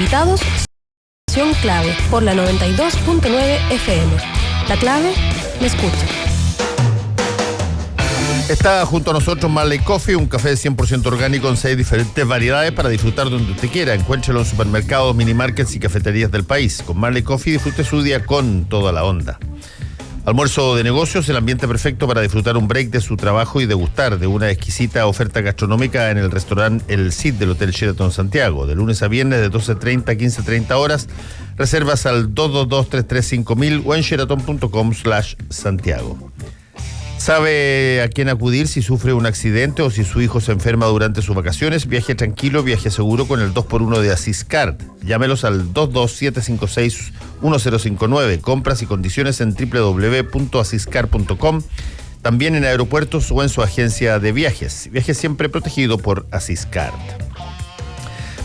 invitados, clave por la 92.9 FM. La clave me escucha. Está junto a nosotros Marley Coffee, un café 100% orgánico en 6 diferentes variedades para disfrutar donde usted quiera. Encuéntrelo en supermercados, minimarkets y cafeterías del país. Con Marley Coffee disfrute su día con toda la onda. Almuerzo de negocios, el ambiente perfecto para disfrutar un break de su trabajo y degustar de una exquisita oferta gastronómica en el restaurante El Cid del Hotel Sheraton Santiago. De lunes a viernes de 12:30 a 15:30 horas. Reservas al 222-335.000 o en sheraton.com/Santiago. ¿Sabe a quién acudir si sufre un accidente o si su hijo se enferma durante sus vacaciones? Viaje tranquilo, viaje seguro con el 2x1 de Asiscard. Llámelos al 22756-1059. Compras y condiciones en www.asiscard.com. También en aeropuertos o en su agencia de viajes. Viaje siempre protegido por Asiscard.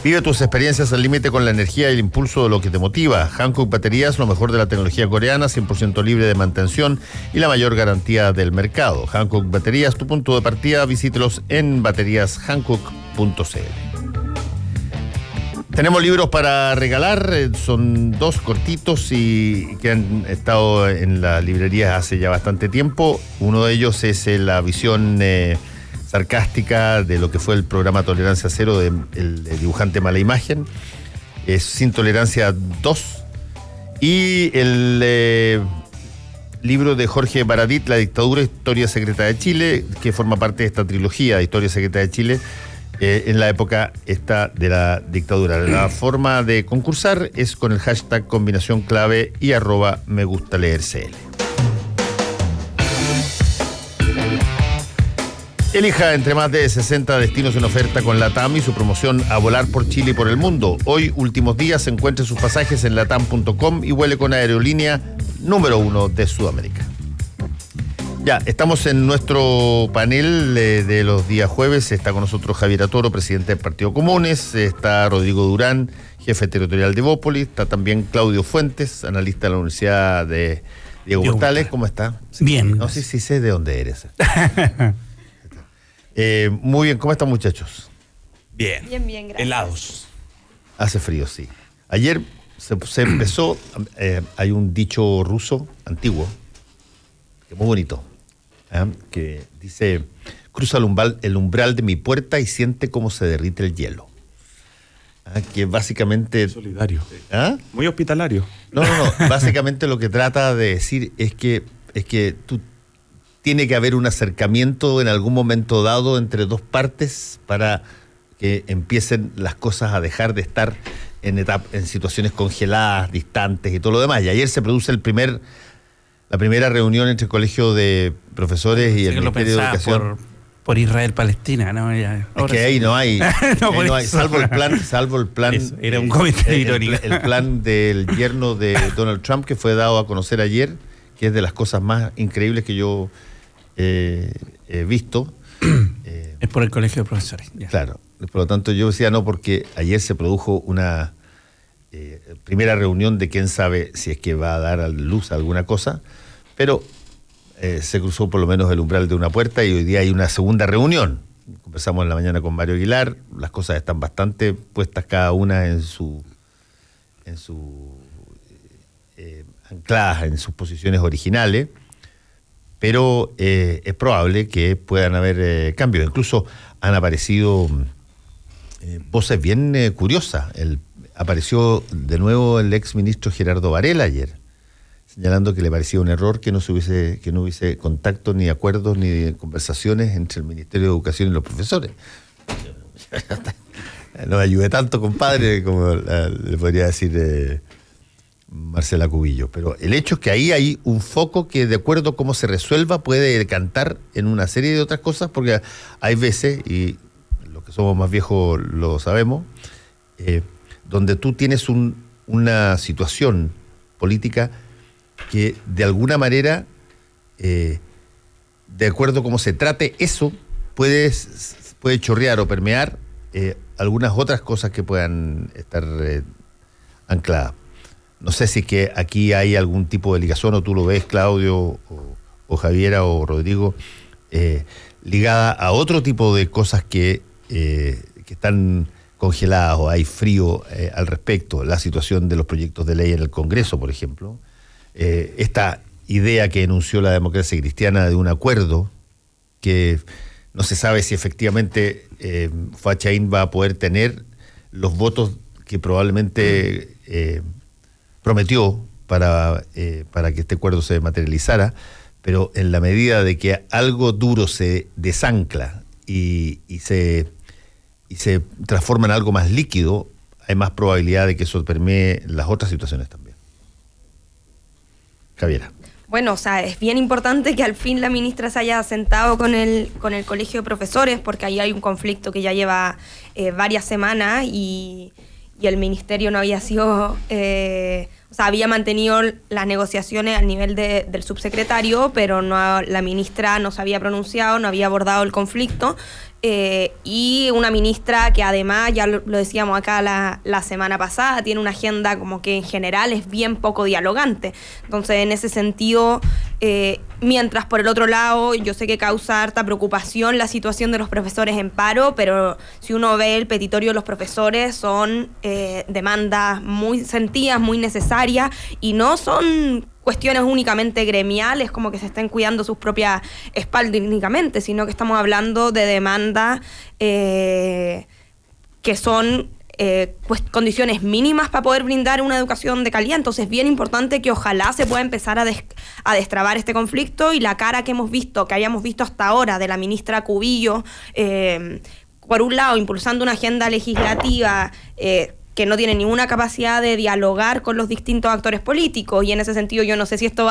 Vive tus experiencias al límite con la energía y el impulso de lo que te motiva. Hankook Baterías, lo mejor de la tecnología coreana, 100% libre de mantención y la mayor garantía del mercado. Hankook Baterías, tu punto de partida, visítelos en bateríashankook.cl. Tenemos libros para regalar, son 2 cortitos y que han estado en las librerías hace ya bastante tiempo. Uno de ellos es la visión sarcástica de lo que fue el programa Tolerancia Cero del dibujante Mala Imagen, Sin Tolerancia 2, y el libro de Jorge Baradit, La dictadura, historia secreta de Chile, que forma parte de esta trilogía, Historia secreta de Chile, en la época esta de la dictadura. La forma de concursar es con el hashtag combinación clave y @megustaleercl. Elija entre más de 60 destinos en oferta con LATAM y su promoción A Volar por Chile y por el Mundo. Hoy, últimos días, encuentre sus pasajes en latam.com y vuele con aerolínea número 1 de Sudamérica. Ya, estamos en nuestro panel de los días jueves. Está con nosotros Javier Atoro, presidente del Partido Comunes. Está Rodrigo Durán, jefe territorial de Evópolis. Está también Claudio Fuentes, analista de la Universidad de Diego Portales. ¿Cómo está? Bien. No sé si sé de dónde eres. Muy bien, ¿cómo están, muchachos? Bien, gracias. Helados. Hace frío, sí. Ayer se empezó, hay un dicho ruso antiguo, que es muy bonito, que dice: cruza el umbral de mi puerta y siente cómo se derrite el hielo. Que básicamente... Solidario. Muy hospitalario. No. Básicamente lo que trata de decir es que tú... Tiene que haber un acercamiento en algún momento dado entre dos partes para que empiecen las cosas a dejar de estar en situaciones congeladas, distantes y todo lo demás. Y ayer se produce la primera reunión entre el Colegio de Profesores y el Ministerio de Educación. Por Israel-Palestina, ¿no? Es que ahí no hay, no hay, salvo el plan. Eso, era un comentario irónico. El plan del yerno de Donald Trump, que fue dado a conocer ayer, que es de las cosas más increíbles que yo he visto. Es por el Colegio de Profesores. Ya. Claro, por lo tanto yo decía no, porque ayer se produjo una primera reunión de quién sabe si es que va a dar a luz alguna cosa, pero se cruzó por lo menos el umbral de una puerta y hoy día hay una segunda reunión. Conversamos en la mañana con Mario Aguilar, las cosas están bastante puestas cada una ancladas en sus posiciones originales, pero es probable que puedan haber cambios. Incluso han aparecido voces bien curiosas. Apareció de nuevo el ex ministro Gerardo Varela ayer, señalando que le parecía un error que no hubiese contacto, ni acuerdos, ni conversaciones entre el Ministerio de Educación y los profesores. No me ayude tanto, compadre, como le podría decir Marcela Cubillo. Pero el hecho es que ahí hay un foco que, de acuerdo a cómo se resuelva, puede decantar en una serie de otras cosas, porque hay veces, y los que somos más viejos lo sabemos, donde tú tienes una situación política que de alguna manera, de acuerdo a cómo se trate eso, puede chorrear o permear algunas otras cosas que puedan estar ancladas. No sé si es que aquí hay algún tipo de ligación, o tú lo ves, Claudio, o Javiera, o Rodrigo, ligada a otro tipo de cosas que están congeladas o hay frío al respecto, la situación de los proyectos de ley en el Congreso, por ejemplo, esta idea que enunció la democracia cristiana de un acuerdo que no se sabe si efectivamente Fuachaín va a poder tener los votos que probablemente prometió para que este acuerdo se materializara, pero en la medida de que algo duro se desancla y se transforma en algo más líquido, hay más probabilidad de que eso permee las otras situaciones también. Javiera. Bueno, o sea, es bien importante que al fin la ministra se haya sentado con el colegio de profesores, porque ahí hay un conflicto que ya lleva varias semanas y el ministerio no había sido... o sea, había mantenido las negociaciones al nivel del subsecretario, pero la ministra no se había pronunciado, no había abordado el conflicto. Y una ministra que además, ya lo decíamos acá la semana pasada, tiene una agenda como que en general es bien poco dialogante. Entonces, en ese sentido, mientras por el otro lado, yo sé que causa harta preocupación la situación de los profesores en paro, pero si uno ve el petitorio de los profesores, son demandas muy sentidas, muy necesarias, y no son cuestiones únicamente gremiales, como que se estén cuidando sus propias espaldas únicamente, sino que estamos hablando de demandas que son condiciones mínimas para poder brindar una educación de calidad. Entonces es bien importante que ojalá se pueda empezar a destrabar este conflicto, y la cara que hayamos visto hasta ahora de la ministra Cubillo, por un lado impulsando una agenda legislativa que no tiene ninguna capacidad de dialogar con los distintos actores políticos, y en ese sentido yo no sé si esto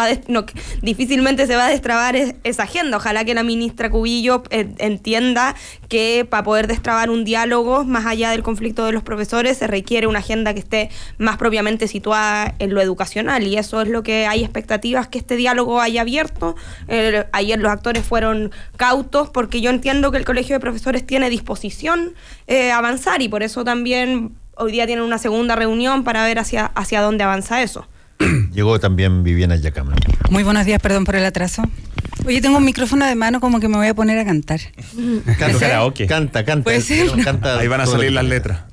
difícilmente se va a destrabar esa agenda. Ojalá que la ministra Cubillo entienda que para poder destrabar un diálogo más allá del conflicto de los profesores se requiere una agenda que esté más propiamente situada en lo educacional, y eso es lo que hay expectativas que este diálogo haya abierto. Ayer los actores fueron cautos, porque yo entiendo que el Colegio de Profesores tiene disposición a avanzar, y por eso también hoy día tienen una segunda reunión para ver hacia dónde avanza eso. Llegó también Viviana Yacama. Muy buenos días, perdón por el atraso. Oye, tengo un micrófono de mano, como que me voy a poner a cantar. Canta. ¿Puede ser? Canta. Ahí van a salir las letras.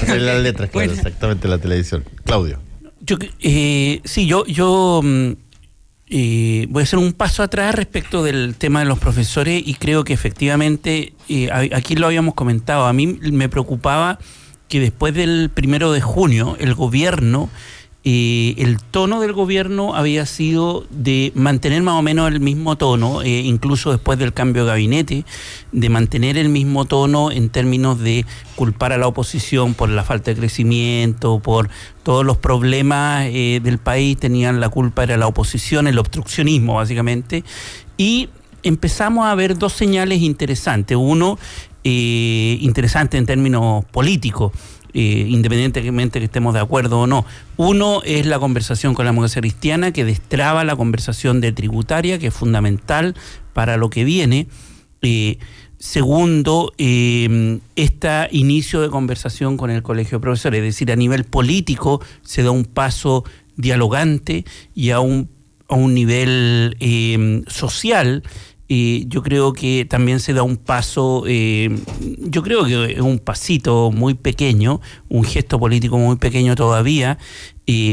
Salir las letras, claro, exactamente, la televisión. Claudio. Yo voy a hacer un paso atrás respecto del tema de los profesores, y creo que efectivamente, aquí lo habíamos comentado, a mí me preocupaba que después del 1 de junio el gobierno, el tono del gobierno había sido de mantener más o menos el mismo tono, incluso después del cambio de gabinete, de mantener el mismo tono en términos de culpar a la oposición por la falta de crecimiento, por todos los problemas del país. Tenían la culpa, era la oposición, el obstruccionismo básicamente, y empezamos a ver dos señales interesantes. Uno, interesante en términos políticos, independientemente que estemos de acuerdo o no. Uno es la conversación con la democracia cristiana, que destraba la conversación de tributaria, que es fundamental para lo que viene. Segundo, este inicio de conversación con el Colegio de Profesores, es decir, a nivel político se da un paso dialogante, y a un nivel social, yo creo que también se da un paso, yo creo que es un pasito muy pequeño, un gesto político muy pequeño todavía,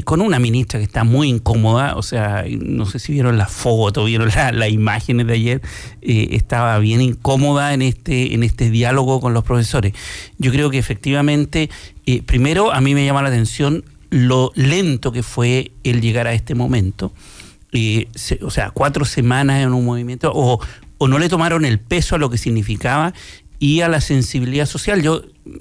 con una ministra que está muy incómoda. O sea, no sé si vieron la foto, vieron las imágenes de ayer, estaba bien incómoda en este diálogo con los profesores. Yo creo que efectivamente, primero a mí me llama la atención lo lento que fue el llegar a este momento. O sea, 4 semanas en un movimiento, o no le tomaron el peso a lo que significaba y a la sensibilidad social.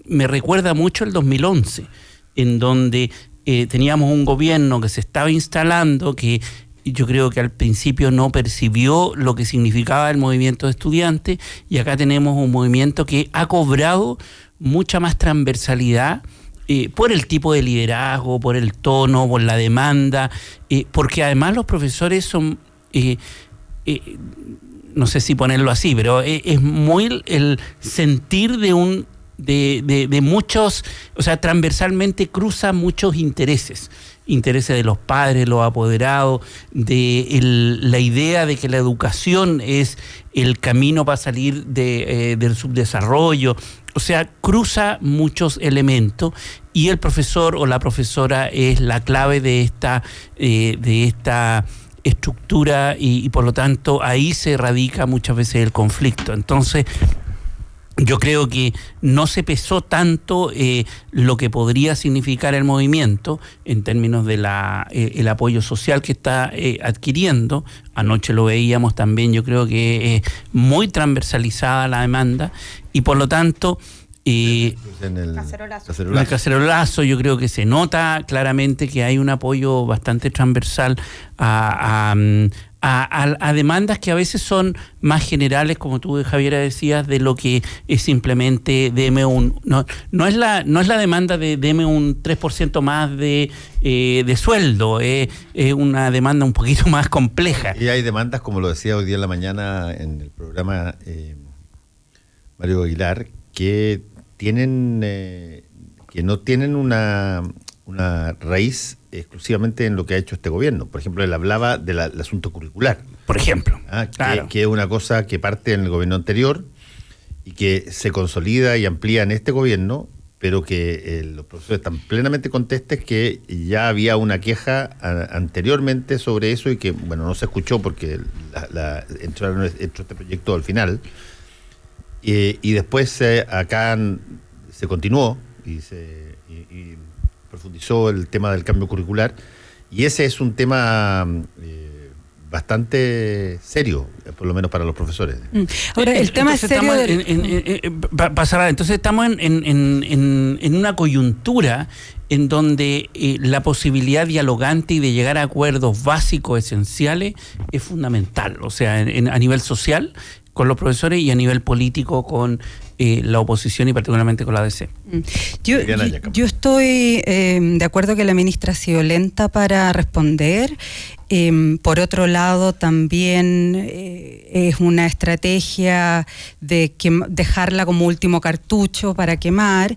Me recuerda mucho el 2011, en donde teníamos un gobierno que se estaba instalando, que yo creo que al principio no percibió lo que significaba el movimiento de estudiantes, y acá tenemos un movimiento que ha cobrado mucha más transversalidad, por el tipo de liderazgo, por el tono, por la demanda, porque además los profesores son, no sé si ponerlo así, pero es muy el sentir de muchos, o sea, transversalmente cruza muchos intereses de los padres, los apoderados, la idea de que la educación es el camino para salir del subdesarrollo, o sea, cruza muchos elementos y el profesor o la profesora es la clave de esta estructura y por lo tanto ahí se radica muchas veces el conflicto. Entonces, yo creo que no se pesó tanto lo que podría significar el movimiento en términos de el apoyo social que está adquiriendo. Anoche lo veíamos también, yo creo que es muy transversalizada la demanda y por lo tanto en el cacerolazo yo creo que se nota claramente que hay un apoyo bastante transversal a demandas que a veces son más generales, como tú, Javiera, decías, de lo que es simplemente deme un... No es la demanda de deme un 3% más de sueldo, es una demanda un poquito más compleja. Y hay demandas, como lo decía hoy día en la mañana en el programa Mario Aguilar, que no tienen una raíz exclusivamente en lo que ha hecho este gobierno. Por ejemplo, él hablaba del asunto curricular. Por ejemplo. Claro. Que es una cosa que parte en el gobierno anterior y que se consolida y amplía en este gobierno, pero que los profesores están plenamente contestes que ya había una queja anteriormente sobre eso y que, bueno, no se escuchó porque entró este proyecto al final. Y después acá se continuó y profundizó el tema del cambio curricular y ese es un tema bastante serio, por lo menos para los profesores. Ahora, el tema es serio. Entonces estamos en una coyuntura en donde la posibilidad dialogante y de llegar a acuerdos básicos, esenciales, es fundamental. O sea, a nivel social con los profesores y a nivel político con la oposición y particularmente con la ADC. Yo estoy de acuerdo que la ministra ha sido lenta para responder. Por otro lado, también es una estrategia de dejarla como último cartucho para quemar,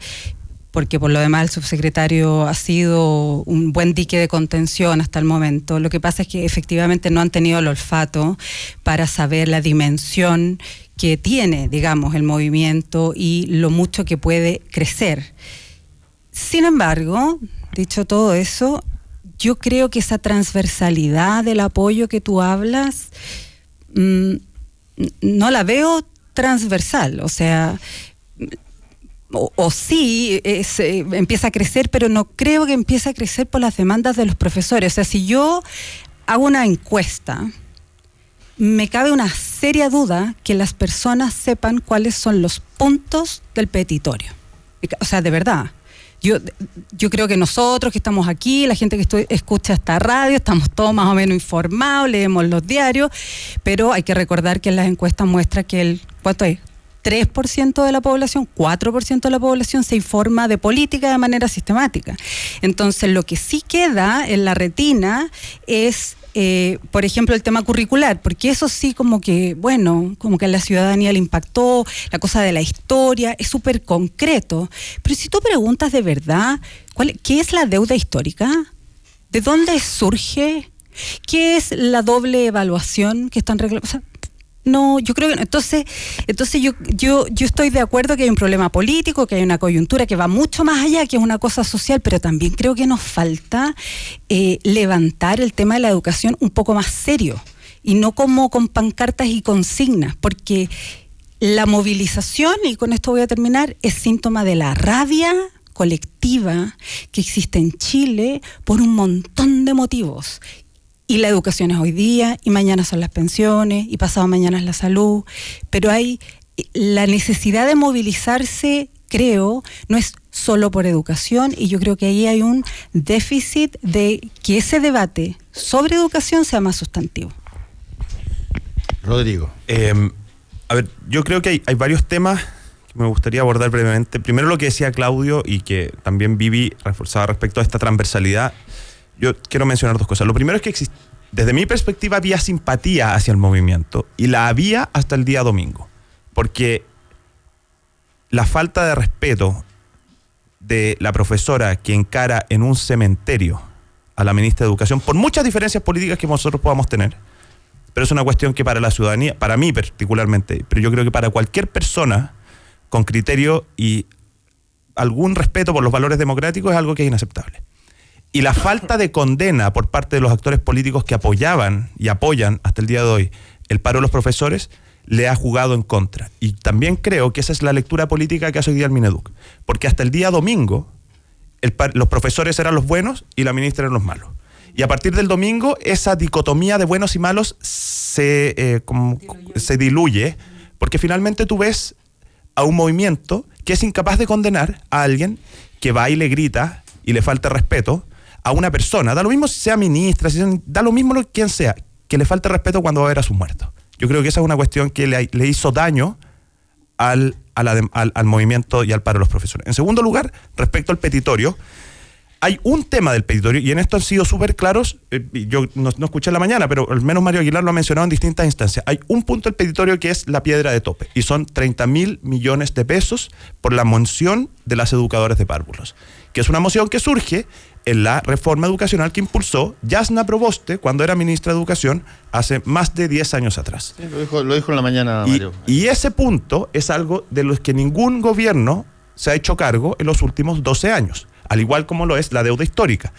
porque por lo demás el subsecretario ha sido un buen dique de contención hasta el momento. Lo que pasa es que efectivamente no han tenido el olfato para saber la dimensión que tiene, digamos, el movimiento y lo mucho que puede crecer. Sin embargo, dicho todo eso, yo creo que esa transversalidad del apoyo que tú hablas, no la veo transversal, o sea... O sí, empieza a crecer, pero no creo que empiece a crecer por las demandas de los profesores. O sea, si yo hago una encuesta, me cabe una seria duda que las personas sepan cuáles son los puntos del petitorio. O sea, de verdad. Yo creo que nosotros que estamos aquí, la gente que escucha esta radio, estamos todos más o menos informados, leemos los diarios, pero hay que recordar que en las encuestas muestra que ¿cuánto es? 3% de la población, 4% de la población se informa de política de manera sistemática. Entonces, lo que sí queda en la retina es, por ejemplo, el tema curricular, porque eso sí como que a la ciudadanía le impactó, la cosa de la historia, es súper concreto. Pero si tú preguntas de verdad, ¿qué es la deuda histórica? ¿De dónde surge? ¿Qué es la doble evaluación que están reclamando? O sea, no, yo creo que no. Entonces yo estoy de acuerdo que hay un problema político, que hay una coyuntura que va mucho más allá, que es una cosa social, pero también creo que nos falta levantar el tema de la educación un poco más serio y no como con pancartas y consignas, porque la movilización, y con esto voy a terminar, es síntoma de la rabia colectiva que existe en Chile por un montón de motivos. Y la educación es hoy día, y mañana son las pensiones, y pasado mañana es la salud, pero hay la necesidad de movilizarse, creo, no es solo por educación, y yo creo que ahí hay un déficit de que ese debate sobre educación sea más sustantivo. Rodrigo. A ver, yo creo que hay varios temas que me gustaría abordar brevemente. Primero, lo que decía Claudio y que también Vivi reforzaba respecto a esta transversalidad. Yo quiero mencionar dos cosas. Lo primero es que desde mi perspectiva había simpatía hacia el movimiento y la había hasta el día domingo, porque la falta de respeto de la profesora que encara en un cementerio a la ministra de Educación, por muchas diferencias políticas que nosotros podamos tener, pero es una cuestión que para la ciudadanía, para mí particularmente, pero yo creo que para cualquier persona con criterio y algún respeto por los valores democráticos es algo que es inaceptable. Y la falta de condena por parte de los actores políticos que apoyaban y apoyan hasta el día de hoy el paro de los profesores le ha jugado en contra. Y también creo que esa es la lectura política que hace hoy día el Mineduc. Porque hasta el día domingo los profesores eran los buenos y la ministra eran los malos. Y a partir del domingo esa dicotomía de buenos y malos se diluye, porque finalmente tú ves a un movimiento que es incapaz de condenar a alguien que va y le grita y le falta respeto a una persona, da lo mismo si sea ministra, da lo mismo quien sea, que le falte respeto cuando va a ver a sus muertos. Yo creo que esa es una cuestión que le hizo daño al movimiento y al paro de los profesores. En segundo lugar, respecto al petitorio, hay un tema del petitorio, y en esto han sido súper claros, yo no escuché en la mañana, pero al menos Mario Aguilar lo ha mencionado en distintas instancias. Hay un punto del petitorio que es la piedra de tope, y son 30.000 millones de pesos por la moción de las educadoras de párvulos, que es una moción que surge en la reforma educacional que impulsó Yasna Proboste cuando era ministra de Educación hace más de 10 años atrás. Sí, lo dijo en la mañana, Mario. Y ese punto es algo de los que ningún gobierno se ha hecho cargo en los últimos 12 años, al igual como lo es la deuda histórica.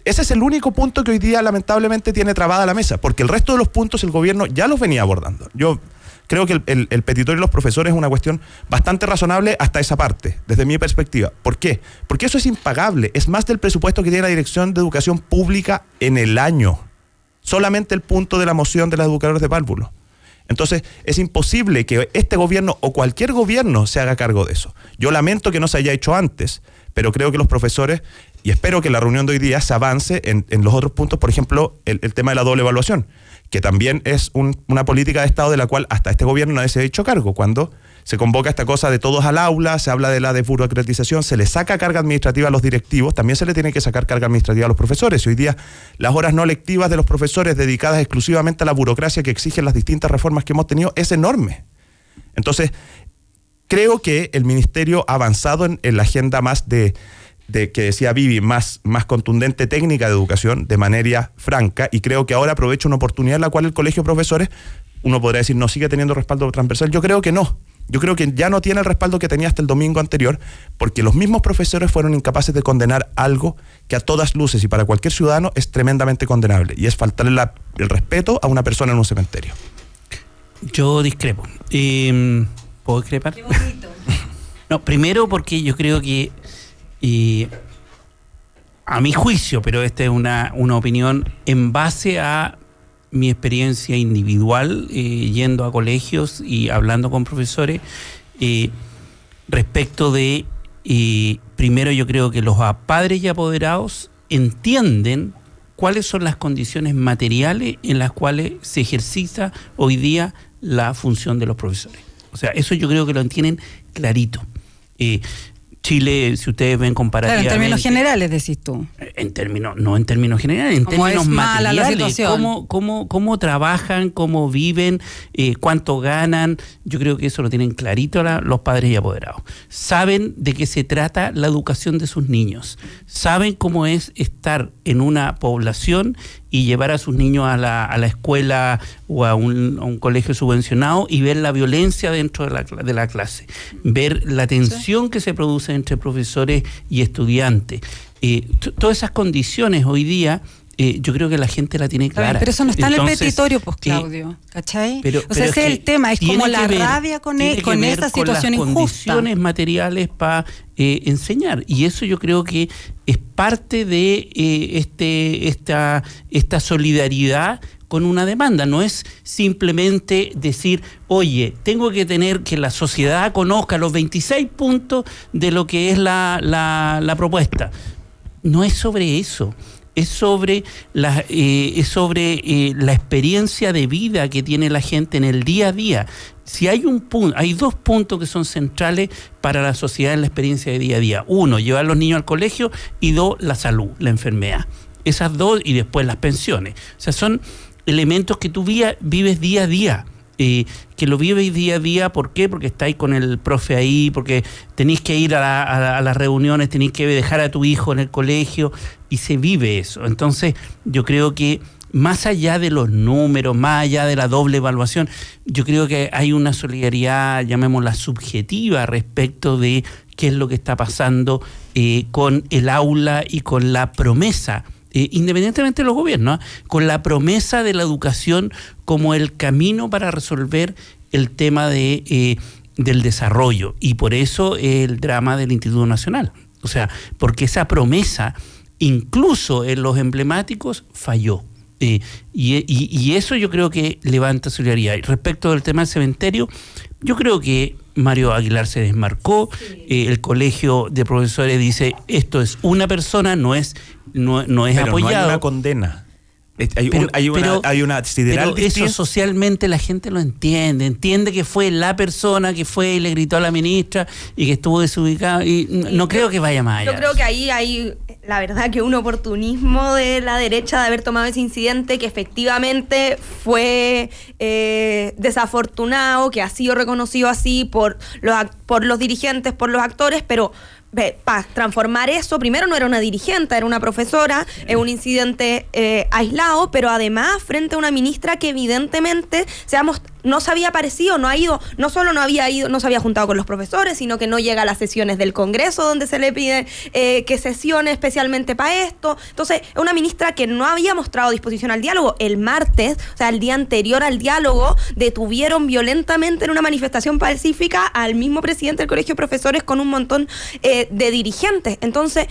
Ese es el único punto que hoy día lamentablemente tiene trabada la mesa, porque el resto de los puntos el gobierno ya los venía abordando. Yo creo que el petitorio de los profesores es una cuestión bastante razonable hasta esa parte, desde mi perspectiva. ¿Por qué? Porque eso es impagable, es más del presupuesto que tiene la Dirección de Educación Pública en el año. Solamente el punto de la moción de las educadoras de párvulos. Entonces, es imposible que este gobierno o cualquier gobierno se haga cargo de eso. Yo lamento que no se haya hecho antes, pero creo que los profesores, y espero que en la reunión de hoy día se avance en los otros puntos, por ejemplo, el tema de la doble evaluación, que también es una política de Estado de la cual hasta este gobierno nadie se ha hecho cargo. Cuando se convoca esta cosa de todos al aula, se habla de la desburocratización, se le saca carga administrativa a los directivos, también se le tiene que sacar carga administrativa a los profesores. Y hoy día las horas no lectivas de los profesores dedicadas exclusivamente a la burocracia que exigen las distintas reformas que hemos tenido es enorme. Entonces, creo que el ministerio ha avanzado en la agenda más de que decía Vivi, más contundente técnica de educación, de manera franca, y creo que ahora aprovecha una oportunidad en la cual el colegio de profesores, uno podría decir, no sigue teniendo respaldo transversal. Yo creo que no. Yo creo que ya no tiene el respaldo que tenía hasta el domingo anterior, porque los mismos profesores fueron incapaces de condenar algo que a todas luces y para cualquier ciudadano es tremendamente condenable, y es faltarle el respeto a una persona en un cementerio. Yo discrepo. ¿Puedo discrepar? Qué bonito. No, primero porque yo creo que a mi juicio, pero esta es una opinión en base a mi experiencia individual, yendo a colegios y hablando con profesores, respecto de, primero yo creo que los padres y apoderados entienden cuáles son las condiciones materiales en las cuales se ejercita hoy día la función de los profesores. O sea, eso yo creo que lo entienden clarito. Chile, si ustedes ven comparativamente... Claro, en términos generales, decís tú. No en términos generales, en términos materiales. Cómo trabajan, cómo viven, cuánto ganan. Yo creo que eso lo tienen clarito los padres y apoderados. Saben de qué se trata la educación de sus niños. Saben cómo es estar en una población y llevar a sus niños a la escuela o a un colegio subvencionado y ver la violencia dentro de la clase, ver la tensión que se produce entre profesores y estudiantes. Todas esas condiciones hoy día, yo creo que la gente la tiene clara. Pero eso no está en el petitorio, pues, Claudio, ¿cachai? O sea, ese es el tema, es como la rabia con esta situación injusta. Con las condiciones materiales para enseñar, y eso yo creo que es parte de esta solidaridad con una demanda. No es simplemente decir, oye, tengo que tener que la sociedad conozca los 26 puntos de lo que es la propuesta. No es sobre eso. Es sobre la experiencia de vida que tiene la gente en el día a día. Si hay hay dos puntos que son centrales para la sociedad en la experiencia de día a día. Uno, llevar a los niños al colegio, y dos, la salud, la enfermedad. Esas dos, y después las pensiones. O sea, son elementos que tú vives día a día. Que lo vives día a día. ¿Por qué? Porque estáis con el profe ahí, porque tenéis que ir a las reuniones, tenéis que dejar a tu hijo en el colegio, y se vive eso. Entonces yo creo que más allá de los números, más allá de la doble evaluación, yo creo que hay una solidaridad, llamémosla subjetiva, respecto de qué es lo que está pasando con el aula y con la promesa, independientemente de los gobiernos, con la promesa de la educación como el camino para resolver el tema del desarrollo. Y por eso el drama del Instituto Nacional. O sea, porque esa promesa, incluso en los emblemáticos, falló. Y eso yo creo que levanta solidaridad. Y respecto del tema del cementerio, yo creo que Mario Aguilar se desmarcó. El colegio de profesores dice, esto es una persona, no es pero apoyado. No hay una condena. Hay una sideral pero eso socialmente la gente lo entiende que fue la persona que fue y le gritó a la ministra y que estuvo desubicado, y no creo que vaya más allá. Yo creo que ahí hay, la verdad, que un oportunismo de la derecha de haber tomado ese incidente que efectivamente fue desafortunado, que ha sido reconocido así por los dirigentes, por los actores, pero para transformar eso, primero no era una dirigente, era una profesora, es un incidente aislado, pero además frente a una ministra que evidentemente no se había aparecido, no solo no se había juntado con los profesores, sino que no llega a las sesiones del Congreso donde se le pide que sesione especialmente para esto. Entonces, es una ministra que no había mostrado disposición al diálogo. El martes, o sea, el día anterior al diálogo, detuvieron violentamente en una manifestación pacífica al mismo presidente del Colegio de Profesores con un montón de dirigentes. Entonces,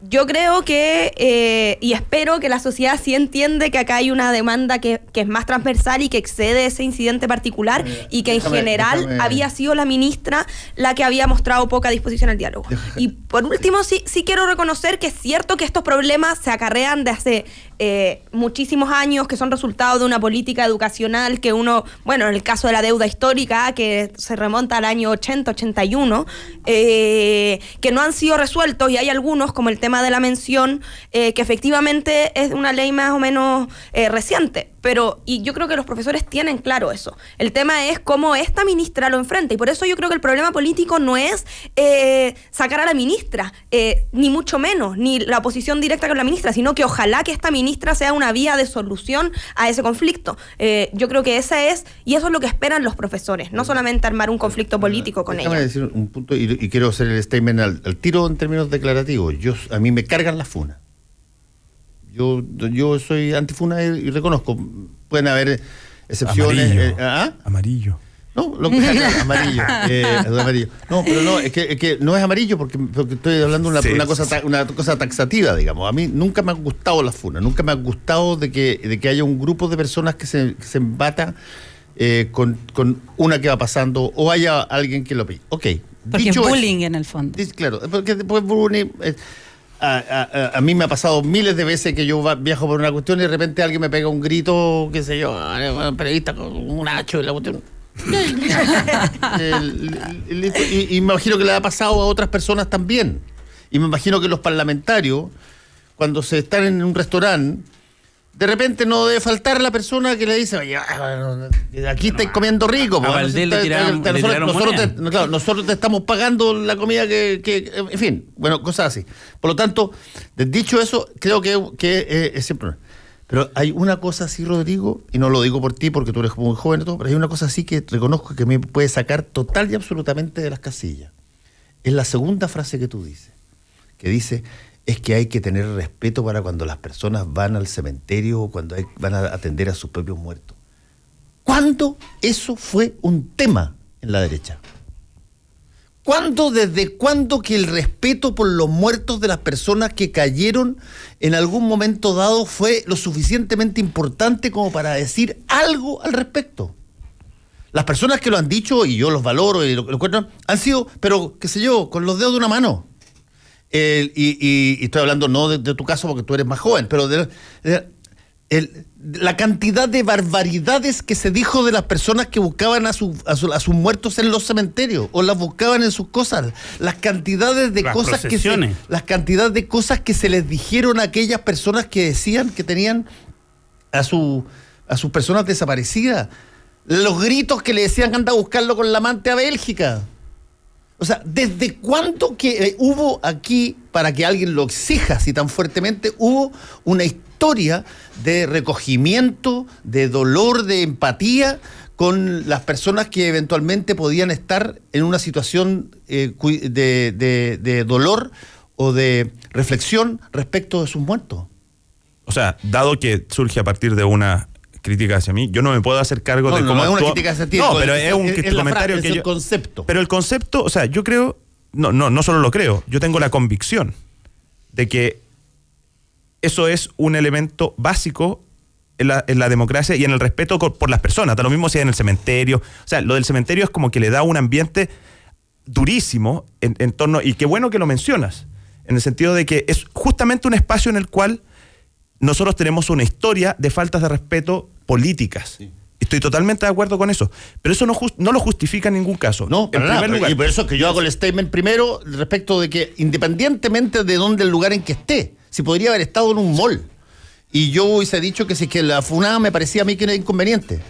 yo creo que, y espero que la sociedad sí entiende que acá hay una demanda que es más transversal y que excede ese incidente particular, y que en general había sido la ministra la que había mostrado poca disposición al diálogo. Y por último, sí quiero reconocer que es cierto que estos problemas se acarrean de hace muchísimos años, que son resultado de una política educacional que en el caso de la deuda histórica, que se remonta al año 80, 81, que no han sido resueltos, y hay algunos, como el tema de la mención, que efectivamente es una ley más o menos reciente. Y yo creo que los profesores tienen claro eso. El tema es cómo esta ministra lo enfrenta, y por eso yo creo que el problema político no es sacar a la ministra, ni mucho menos, ni la oposición directa con la ministra, sino que ojalá que esta ministra sea una vía de solución a ese conflicto. Yo creo que eso es lo que esperan los profesores, no solamente armar un conflicto político con ella. Déjame decir un punto, y quiero hacer el statement al tiro en términos declarativos. A mí me cargan las funas. Yo soy antifuna y reconozco, pueden haber excepciones. Amarillo. No, lo que amarillo, amarillo. No, pero no, es que no es amarillo porque estoy hablando de una cosa taxativa, digamos. A mí nunca me han gustado las funas, nunca me ha gustado de que haya un grupo de personas que se embata con una que va pasando, o haya alguien que lo pide. Ok. Porque es bullying en el fondo. Claro, porque después bullying. A mí me ha pasado miles de veces que yo viajo por una cuestión y de repente alguien me pega un grito, qué sé yo, un periodista con un hacho y la cuestión. Y me imagino que le ha pasado a otras personas también. Y me imagino que los parlamentarios, cuando se están en un restaurante, de repente no debe faltar la persona que le dice, oye, aquí estáis comiendo rico. Nosotros te estamos pagando la comida que en fin, bueno, cosas así. Por lo tanto, dicho eso, creo que es siempre... Pero hay una cosa así, Rodrigo, y no lo digo por ti porque tú eres muy joven y todo, pero hay una cosa así que reconozco que me puede sacar total y absolutamente de las casillas. Es la segunda frase que tú dices, que dice... es que hay que tener respeto para cuando las personas van al cementerio o cuando van a atender a sus propios muertos. ¿Cuándo eso fue un tema en la derecha? ¿Desde cuándo que el respeto por los muertos de las personas que cayeron en algún momento dado fue lo suficientemente importante como para decir algo al respecto? Las personas que lo han dicho, y yo los valoro y lo encuentro, han sido, pero qué sé yo, con los dedos de una mano. Y estoy hablando no de tu caso porque tú eres más joven, pero la cantidad de barbaridades que se dijo de las personas que buscaban a sus muertos en los cementerios o las buscaban en sus cosas, las cantidades de cosas que se les dijeron a aquellas personas que decían que tenían a sus personas desaparecidas, los gritos que le decían que anda a buscarlo con la amante a Bélgica. O sea, ¿desde cuándo que hubo aquí, para que alguien lo exija así tan fuertemente, hubo una historia de recogimiento, de dolor, de empatía con las personas que eventualmente podían estar en una situación de dolor o de reflexión respecto de sus muertos? O sea, dado que surge a partir de una crítica hacia mí, yo no me puedo hacer cargo de cómo no es una actúa. crítica hacia ti. No, pero es un comentario es que el yo... concepto. Pero el concepto, o sea, yo creo, no solo lo creo, yo tengo la convicción de que eso es un elemento básico en la democracia y en el respeto por las personas. Da lo mismo si es en el cementerio. O sea, lo del cementerio es como que le da un ambiente durísimo en torno, y qué bueno que lo mencionas, en el sentido de que es justamente un espacio en el cual nosotros tenemos una historia de faltas de respeto políticas. Sí. Estoy totalmente de acuerdo con eso. Pero eso no lo justifica en ningún caso. No, en primer lugar. Y por eso es que yo hago el statement primero respecto de que, independientemente de dónde el lugar en que esté, si podría haber estado en un mall, y yo hubiese dicho que si es que la funada me parecía a mí que era inconveniente.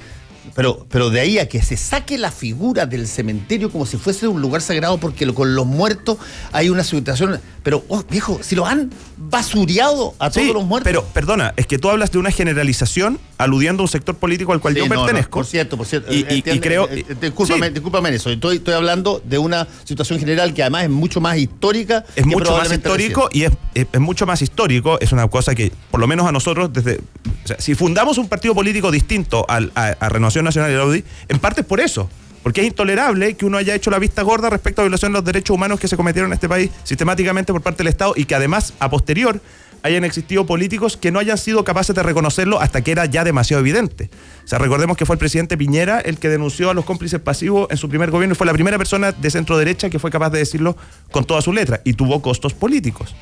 Pero de ahí a que se saque la figura del cementerio como si fuese un lugar sagrado porque con los muertos hay una situación... Pero, viejo, si lo han basureado a todos los muertos... Pero, perdona, es que tú hablas de una generalización aludiendo a un sector político al cual yo pertenezco. Por cierto. Y creo... Discúlpame en eso. Estoy hablando de una situación general que además es mucho más histórica. Es mucho más histórico y es mucho más histórico. Es una cosa que, por lo menos a nosotros, o sea, si fundamos un partido político distinto a Renovación Nacional y la UDI, en parte es por eso. Porque es intolerable que uno haya hecho la vista gorda respecto a violación de los derechos humanos que se cometieron en este país sistemáticamente por parte del Estado, y que además, a posterior, hayan existido políticos que no hayan sido capaces de reconocerlo hasta que era ya demasiado evidente. O sea, recordemos que fue el presidente Piñera el que denunció a los cómplices pasivos en su primer gobierno, y fue la primera persona de centro derecha que fue capaz de decirlo con toda su letra, y tuvo costos políticos.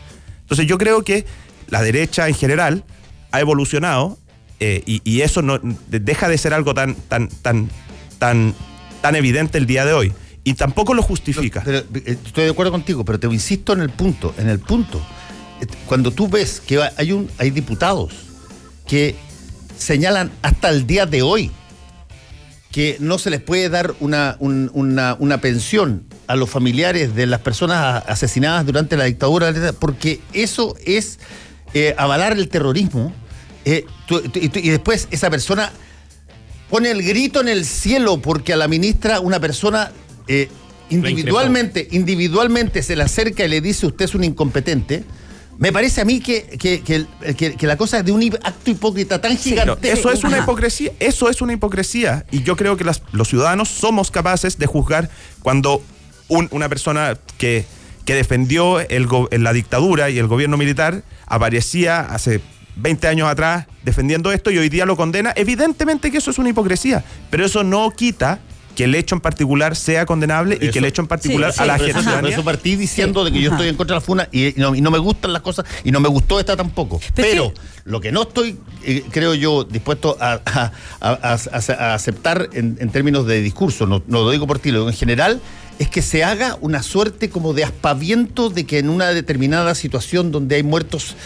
Entonces yo creo que la derecha en general ha evolucionado, y eso no deja de ser algo tan evidente el día de hoy, y tampoco lo justifica. Pero, estoy de acuerdo contigo, pero te insisto en el punto. Cuando tú ves que hay diputados que señalan hasta el día de hoy que no se les puede dar una pensión a los familiares de las personas asesinadas durante la dictadura, porque eso es avalar el terrorismo, y después esa persona pone el grito en el cielo porque a la ministra una persona individualmente se le acerca y le dice: usted es un incompetente. Me parece a mí que la cosa es de un acto hipócrita tan gigante. Eso es una hipocresía, y yo creo que los ciudadanos somos capaces de juzgar cuando una persona que defendió la dictadura y el gobierno militar aparecía hace 20 años atrás defendiendo esto y hoy día lo condena. Evidentemente que eso es una hipocresía, pero eso no quita que el hecho en particular sea condenable y que el hecho en particular a la ciudadanía... Por eso partí diciendo de que yo estoy en contra de la funa y no me gustan las cosas, y no me gustó esta tampoco. Pero lo que no estoy, creo yo, dispuesto a aceptar en términos de discurso, no lo digo por ti, lo digo en general, es que se haga una suerte como de aspaviento de que en una determinada situación donde hay muertos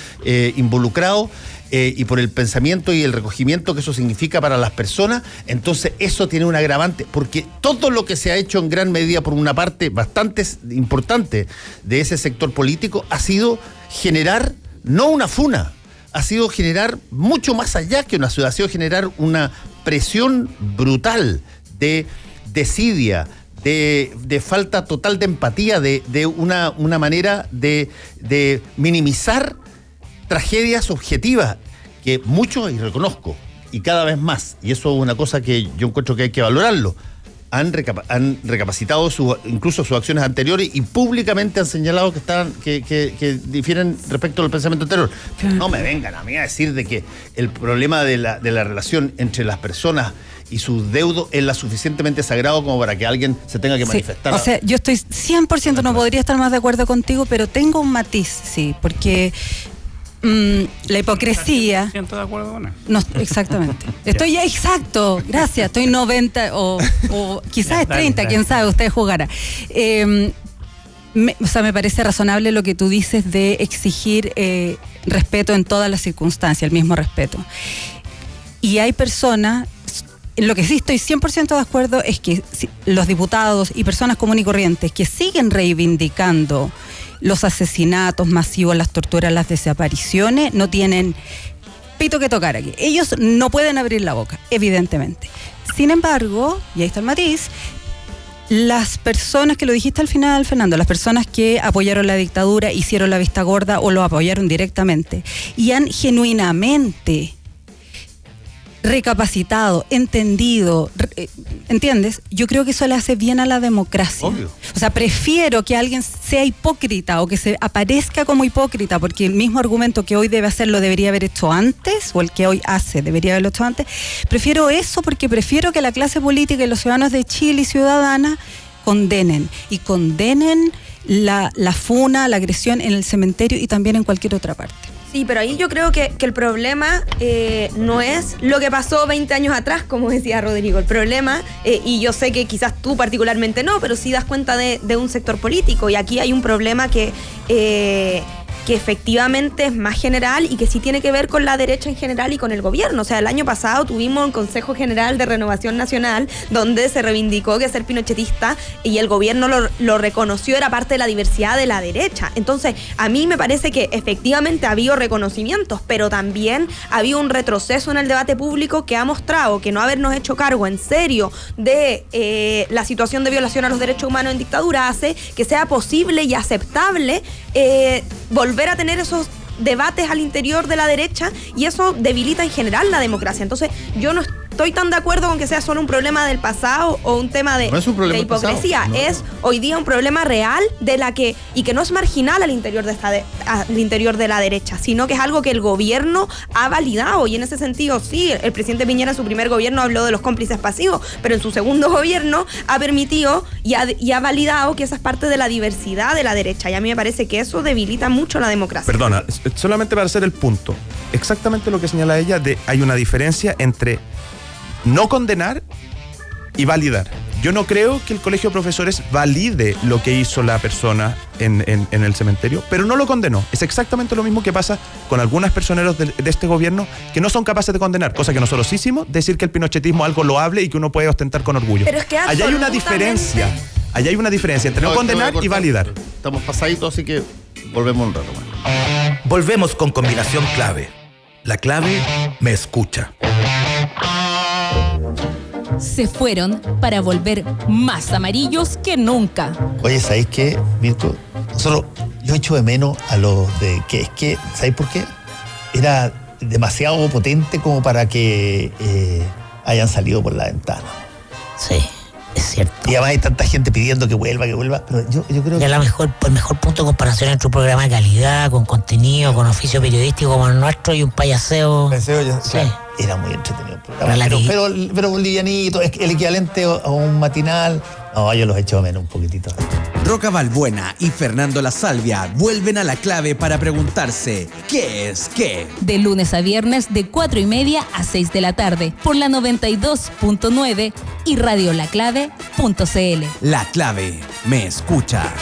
involucrados, y por el pensamiento y el recogimiento que eso significa para las personas, entonces eso tiene un agravante, porque todo lo que se ha hecho en gran medida por una parte bastante importante de ese sector político ha sido generar, no una funa, ha sido generar mucho más allá que una ciudad, ha sido generar una presión brutal de desidia, de falta total de empatía, de una manera de minimizar tragedias objetivas que muchos, y reconozco, y cada vez más, y eso es una cosa que yo encuentro que hay que valorarlo, han recapacitado incluso sus acciones anteriores y públicamente han señalado que difieren respecto al pensamiento anterior. No me vengan a mí a decir de que el problema de la relación entre las personas y sus deudos es lo suficientemente sagrado como para que alguien se tenga que manifestar. O sea, yo estoy 100%, no podría estar más de acuerdo contigo, pero tengo un matiz, sí, porque... la hipocresía. ¿100% de acuerdo con él? No, exactamente. Estoy exacto, gracias. Estoy 90 o quizás es 30, quién sabe, usted jugará. Me parece razonable lo que tú dices de exigir respeto en todas las circunstancias, el mismo respeto. Y hay personas, En lo que sí estoy 100% de acuerdo es que los diputados y personas comunes y corrientes que siguen reivindicando los asesinatos masivos, las torturas, las desapariciones, no tienen pito que tocar aquí. Ellos no pueden abrir la boca, evidentemente. Sin embargo, y ahí está el matiz, las personas, que lo dijiste al final, Fernando, las personas que apoyaron la dictadura, hicieron la vista gorda o lo apoyaron directamente y han genuinamente recapacitado, entendido, ¿entiendes? Yo creo que eso le hace bien a la democracia. Obvio. O sea, prefiero que alguien sea hipócrita o que se aparezca como hipócrita, porque el mismo argumento que hoy debe hacer lo debería haber hecho antes, o el que hoy hace debería haberlo hecho antes. Prefiero eso porque prefiero que la clase política y los ciudadanos de Chile y ciudadanas condenen la funa, la agresión en el cementerio y también en cualquier otra parte. Sí, pero ahí yo creo que el problema no es lo que pasó 20 años atrás, como decía Rodrigo. El problema, y yo sé que quizás tú particularmente no, pero sí das cuenta de un sector político. Y aquí hay un problema que efectivamente es más general y que sí tiene que ver con la derecha en general y con el gobierno. O sea, el año pasado tuvimos un Consejo General de Renovación Nacional donde se reivindicó que ser pinochetista y el gobierno lo reconoció, era parte de la diversidad de la derecha. Entonces, a mí me parece que efectivamente ha habido reconocimientos, pero también ha habido un retroceso en el debate público que ha mostrado que no habernos hecho cargo en serio de la situación de violación a los derechos humanos en dictadura hace que sea posible y aceptable volver a tener esos debates al interior de la derecha, y eso debilita en general la democracia. Entonces yo no estoy tan de acuerdo con que sea solo un problema del pasado o un tema de, no es un problema de hipocresía. pasado, no. Es hoy día un problema real y que no es marginal al interior de la derecha, sino que es algo que el gobierno ha validado. Y en ese sentido, sí, el presidente Piñera en su primer gobierno habló de los cómplices pasivos, pero en su segundo gobierno ha permitido y ha validado que esa es parte de la diversidad de la derecha. Y a mí me parece que eso debilita mucho la democracia. Perdona, solamente para hacer el punto. Exactamente lo que señala ella, hay una diferencia entre no condenar y validar. Yo no creo que el colegio de profesores valide lo que hizo la persona en el cementerio, pero no lo condenó. Es exactamente lo mismo que pasa con algunos personeros de este gobierno que no son capaces de condenar, cosa que nosotros hicimos, decir que el pinochetismo es algo loable y que uno puede ostentar con orgullo. Pero es que allá hay una diferencia. Allá hay una diferencia entre no condenar y validar. Estamos pasaditos, así que volvemos un rato más. Volvemos con Combinación Clave. La clave me escucha. Se fueron para volver más amarillos que nunca. Oye, ¿sabéis qué, Mirko? Yo echo de menos a los de que es que, ¿sabéis por qué? Era demasiado potente como para que hayan salido por la ventana. Sí, es cierto. Y además hay tanta gente pidiendo que vuelva, pero yo creo que... El mejor punto de comparación entre un programa de calidad, con contenido, con oficio periodístico como el nuestro y un payaseo. Sí. Era muy entretenido el programa, pero un livianito, es el equivalente a un matinal. No, yo los echo de menos un poquitito. Roca Balbuena y Fernando La Salvia vuelven a La Clave para preguntarse ¿qué es qué? De lunes a viernes de 4:30 a 6 de la tarde por la 92.9 y radiolaclave.cl. La Clave me escucha.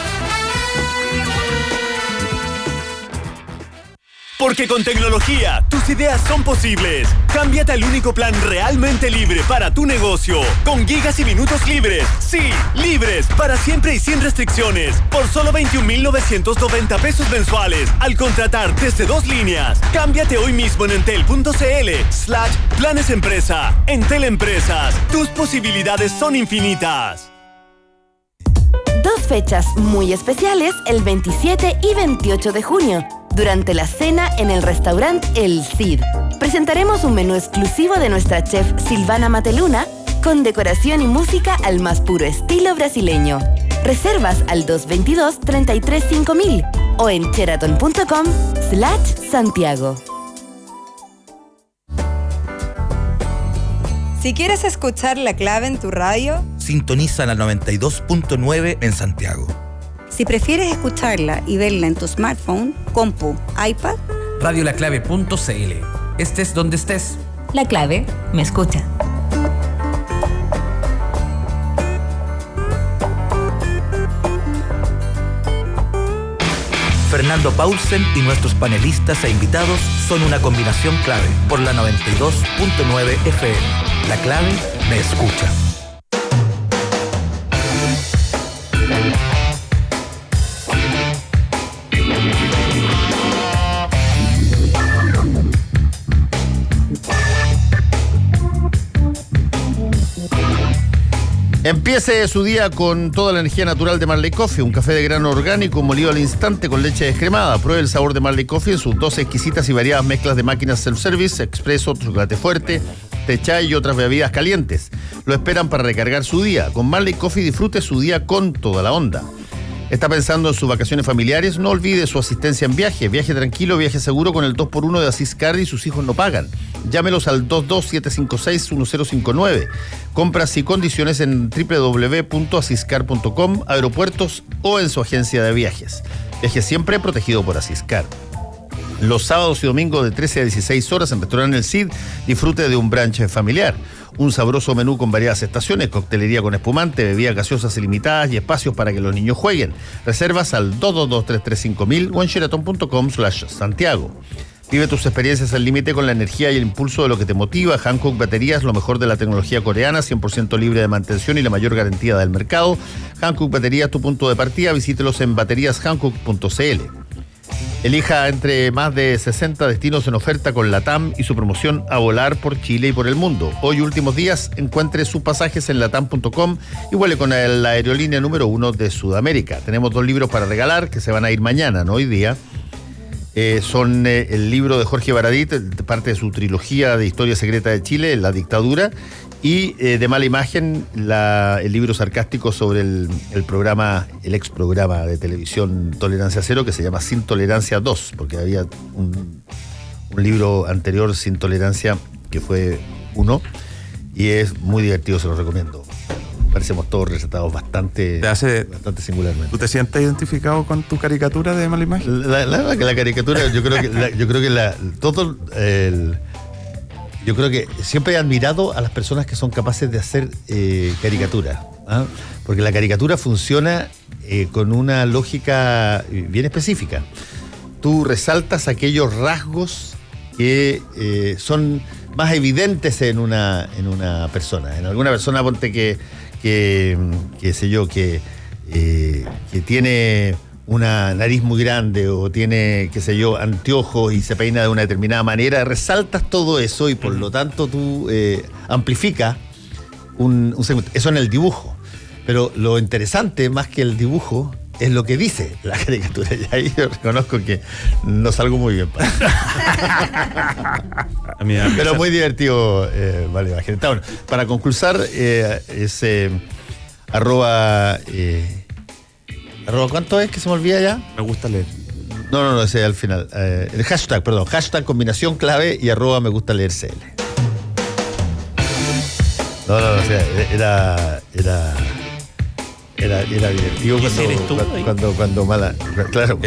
Porque con tecnología, tus ideas son posibles. Cámbiate al único plan realmente libre para tu negocio. Con gigas y minutos libres. Sí, libres, para siempre y sin restricciones. Por solo 21.990 pesos mensuales. Al contratar desde 2 líneas. Cámbiate hoy mismo en entel.cl/planes empresa. Entel Empresas. Tus posibilidades son infinitas. Dos fechas muy especiales el 27 y 28 de junio. Durante la cena en el restaurante El Cid. Presentaremos un menú exclusivo de nuestra chef Silvana Mateluna con decoración y música al más puro estilo brasileño. Reservas al 222-335000 o en sheraton.com/Santiago. Si quieres escuchar La Clave en tu radio, sintoniza la 92.9 en Santiago. Si prefieres escucharla y verla en tu smartphone, compu, iPad, radiolaclave.cl. Estés donde estés. La Clave me escucha. Fernando Paulsen y nuestros panelistas e invitados son una combinación clave por la 92.9 FM. La clave me escucha. Empiece su día con toda la energía natural de Marley Coffee, un café de grano orgánico molido al instante con leche descremada. Pruebe el sabor de Marley Coffee en sus 12 exquisitas y variadas mezclas de máquinas self-service, expreso, chocolate fuerte, té chai y otras bebidas calientes. Lo esperan para recargar su día. Con Marley Coffee disfrute su día con toda la onda. ¿Está pensando en sus vacaciones familiares? No olvide su asistencia en viaje. Viaje tranquilo, viaje seguro con el 2x1 de Asís Car y sus hijos no pagan. Llámelos al 22756-1059. Compras y condiciones en www.asiscar.com, aeropuertos o en su agencia de viajes. Viaje siempre protegido por Asís Car. Los sábados y domingos de 13 a 16 horas en Restaurante El Cid, disfrute de un brunch familiar. Un sabroso menú con variadas estaciones, coctelería con espumante, bebidas gaseosas ilimitadas y espacios para que los niños jueguen. Reservas al 222-335.000 o en sheraton.com/Santiago. Vive tus experiencias al límite con la energía y el impulso de lo que te motiva. Hankook Baterías, lo mejor de la tecnología coreana, 100% libre de mantención y la mayor garantía del mercado. Hankook Baterías, tu punto de partida. Visítelos en bateríashankook.cl. Elija entre más de 60 destinos en oferta con LATAM y su promoción a volar por Chile y por el mundo. Hoy, últimos días, encuentre sus pasajes en latam.com y vuele con la aerolínea número 1 de Sudamérica. Tenemos 2 libros para regalar que se van a ir mañana, no hoy día. Son el libro de Jorge Baradit, parte de su trilogía de Historia Secreta de Chile, La Dictadura, y de Mala Imagen, el libro sarcástico sobre el ex programa de televisión Tolerancia Cero, que se llama Sin Tolerancia 2, porque había un libro anterior, Sin Tolerancia, que fue 1, y es muy divertido, se lo recomiendo. Parecemos todos retratados bastante singularmente. ¿Tú te sientes identificado con tu caricatura de Mala Imagen? La caricatura, yo creo que siempre he admirado a las personas que son capaces de hacer caricatura, ¿ah? Porque la caricatura funciona con una lógica bien específica. Tú resaltas aquellos rasgos que son más evidentes en una persona. En alguna persona, ponte que tiene una nariz muy grande o tiene, anteojos y se peina de una determinada manera, resaltas todo eso y por lo tanto tú amplificas un segmento. Eso en el dibujo. Pero lo interesante, más que el dibujo, es lo que dice la caricatura. Y ahí yo reconozco que no salgo muy bien. Pero muy divertido, vale, imagínate. Bueno, para conclusar, es arroba ¿cuánto es que se me olvida ya? Me gusta leer. No, ese es al final. El hashtag combinación clave y arroba me gusta leer CL. No, o sea, era divertido cuando Mala... Claro,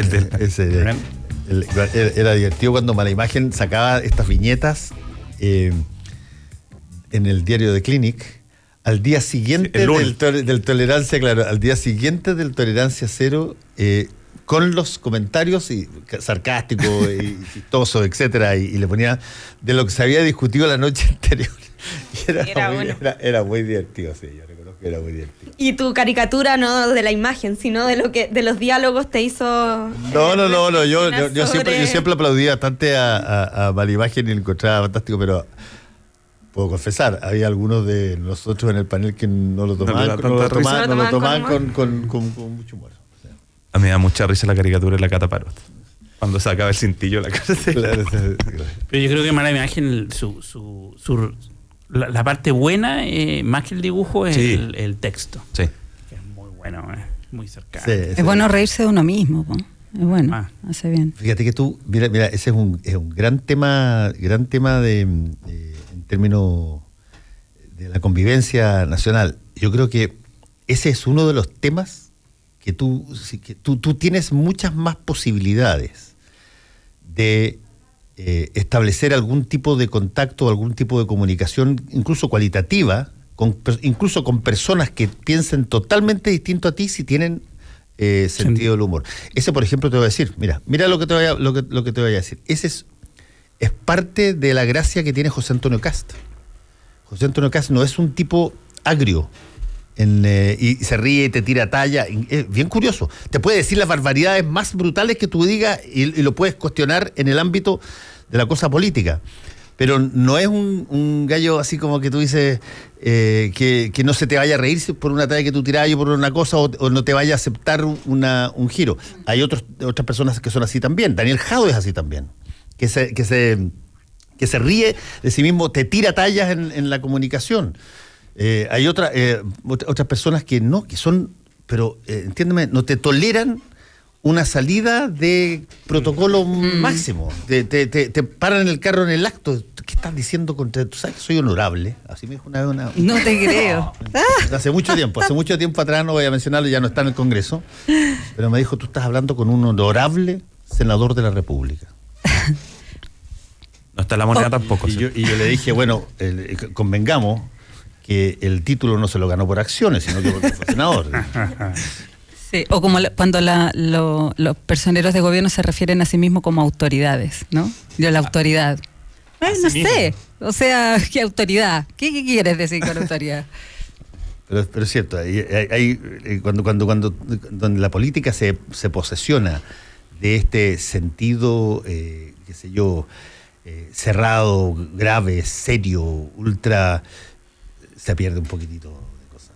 era divertido cuando Mala Imagen sacaba estas viñetas en el diario de Clinic al día siguiente del Tolerancia, claro, al día siguiente del Tolerancia Cero, con los comentarios sarcásticos y chistosos, etcétera, y le ponía de lo que se había discutido la noche anterior. Y era muy divertido, sí, yo reconozco que era muy divertido. Y tu caricatura no de la imagen, sino de los diálogos te hizo... No, yo siempre aplaudía bastante a Mala Imagen y lo encontraba fantástico, pero puedo confesar, había algunos de nosotros en el panel que no lo tomaban con mucho humor. O sea. A mí me da mucha risa la caricatura de la Cata Parot, cuando sacaba el cintillo de la cárcel. Claro. Pero yo creo que Mala Imagen, la parte buena, más que el dibujo, es el texto. Sí. Que es muy bueno, muy cercano. Sí. Es bueno reírse de uno mismo, ¿no? Es bueno, hace bien. Fíjate que tú, mira, ese es un gran tema en términos de la convivencia nacional. Yo creo que ese es uno de los temas que tú tienes muchas más posibilidades de establecer algún tipo de contacto, algún tipo de comunicación, incluso cualitativa, incluso con personas que piensen totalmente distinto a ti, si tienen sentido del humor. Ese, por ejemplo, te voy a decir, mira lo que te voy a decir. Ese es parte de la gracia que tiene José Antonio Kast. José Antonio Kast no es un tipo agrio y se ríe y te tira talla. Es bien curioso. Te puede decir las barbaridades más brutales que tú digas y lo puedes cuestionar en el ámbito de la cosa política. Pero no es un gallo así como que tú dices que no se te vaya a reír por una talla que tú tirás o por una cosa o no te vaya a aceptar un giro. Hay otras personas que son así también. Daniel Jadot es así también. Que se ríe de sí mismo, te tira tallas en la comunicación. Hay otras personas que no, que son, pero entiéndeme, no te toleran una salida de protocolo máximo. Te paran en el carro en el acto. ¿Qué estás diciendo contra? ¿Tú sabes que soy honorable? Así me dijo una vez No te creo. Hace mucho tiempo atrás, no voy a mencionarlo, ya no está en el Congreso, pero me dijo, tú estás hablando con un honorable senador de la República. No está la moneda tampoco. Y yo le dije, bueno, convengamos que el título no se lo ganó por acciones, sino que porque fue senador. Sí, o como cuando los personeros de gobierno se refieren a sí mismos como autoridades, ¿no? Yo la autoridad. No sé, o sea, ¿qué autoridad? ¿Qué quieres decir con autoridad? Pero es cierto, cuando la política se posesiona de este sentido, qué sé yo, cerrado, grave, serio, ultra, se pierde un poquitito de cosas.